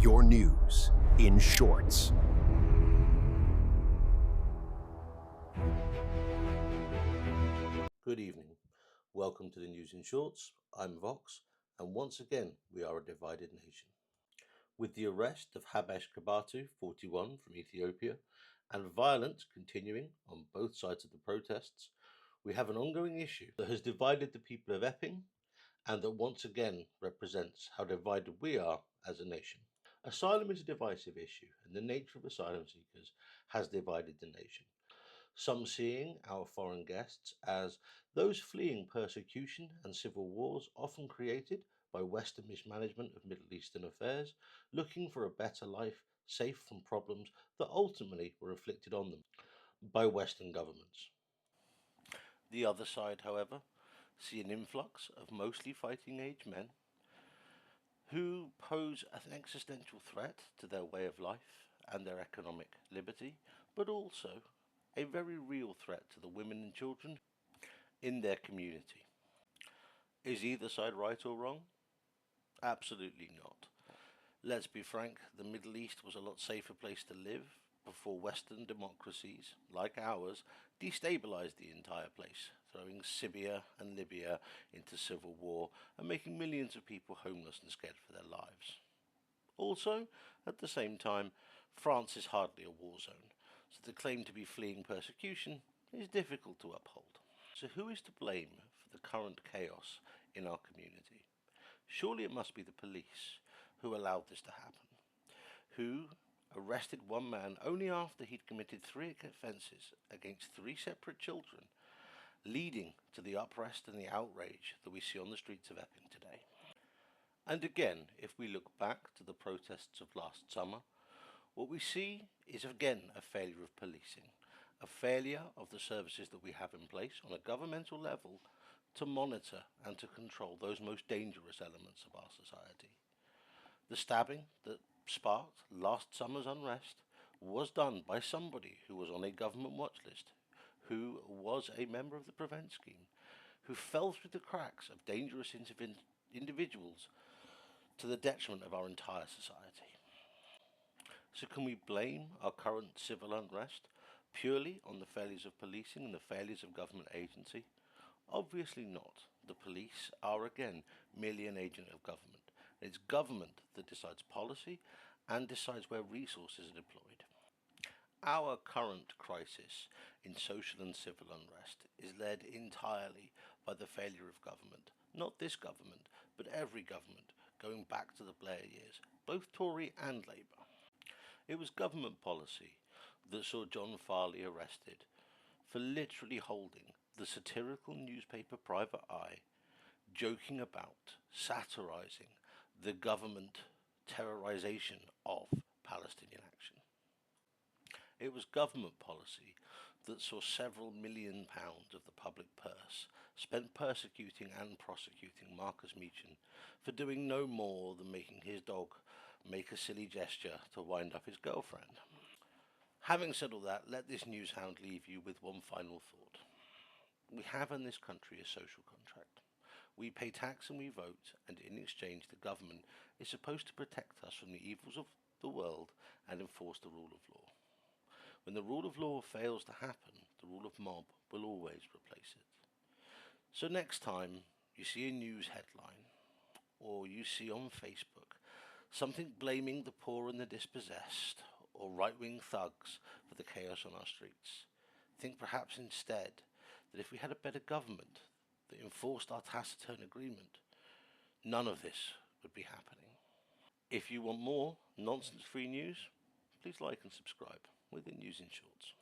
Your news in shorts. Good evening. Welcome to the News in Shorts. I'm Vox, and once again, we are a divided nation. With the arrest of Habesh Kabatu, 41, from Ethiopia, and violence continuing on both sides of the protests, we have an ongoing issue that has divided the people of Epping and that once again represents how divided we are as a nation. Asylum is a divisive issue, and the nature of asylum seekers has divided the nation. Some seeing our foreign guests as those fleeing persecution and civil wars often created by Western mismanagement of Middle Eastern affairs, looking for a better life safe from problems that ultimately were inflicted on them by Western governments. The other side, however, see an influx of mostly fighting age men who pose an existential threat to their way of life and their economic liberty, but also a very real threat to the women and children in their community. Is either side right or wrong? Absolutely not. Let's be frank, the Middle East was a lot safer place to live before Western democracies, like ours, destabilized the entire place, throwing Syria and Libya into civil war and making millions of people homeless and scared for their lives. Also, at the same time, France is hardly a war zone, so the claim to be fleeing persecution is difficult to uphold. So who is to blame for the current chaos in our community? Surely it must be the police who allowed this to happen, who arrested one man only after he'd committed 3 offences against 3 separate children, leading to the unrest and the outrage that we see on the streets of Epping today. And again, if we look back to the protests of last summer, what we see is again a failure of policing, a failure of the services that we have in place on a governmental level to monitor and to control those most dangerous elements of our society. The stabbing that sparked last summer's unrest was done by somebody who was on a government watch list, who was a member of the Prevent scheme, who fell through the cracks of dangerous individuals to the detriment of our entire society. So can we blame our current civil unrest purely on the failures of policing and the failures of government agency? Obviously not. The police are again merely an agent of government. It's government that decides policy and decides where resources are deployed. Our current crisis in social and civil unrest is led entirely by the failure of government. Not this government, but every government, going back to the Blair years, both Tory and Labour. It was government policy that saw John Farley arrested for literally holding the satirical newspaper Private Eye, joking about, satirising the government terrorisation of Palestinian action. It was government policy that saw several £1 million of the public purse spent persecuting and prosecuting Marcus Meechan for doing no more than making his dog make a silly gesture to wind up his girlfriend. Having said all that, let this news hound leave you with one final thought. We have in this country a social contract. We pay tax and we vote, and in exchange the government is supposed to protect us from the evils of the world and enforce the rule of law. When the rule of law fails to happen, the rule of mob will always replace it. So next time you see a news headline, or you see on Facebook something blaming the poor and the dispossessed, or right-wing thugs for the chaos on our streets, think perhaps instead that if we had a better government that enforced our taciturn agreement, none of this would be happening. If you want more nonsense-free news, please like and subscribe with the News in Shorts.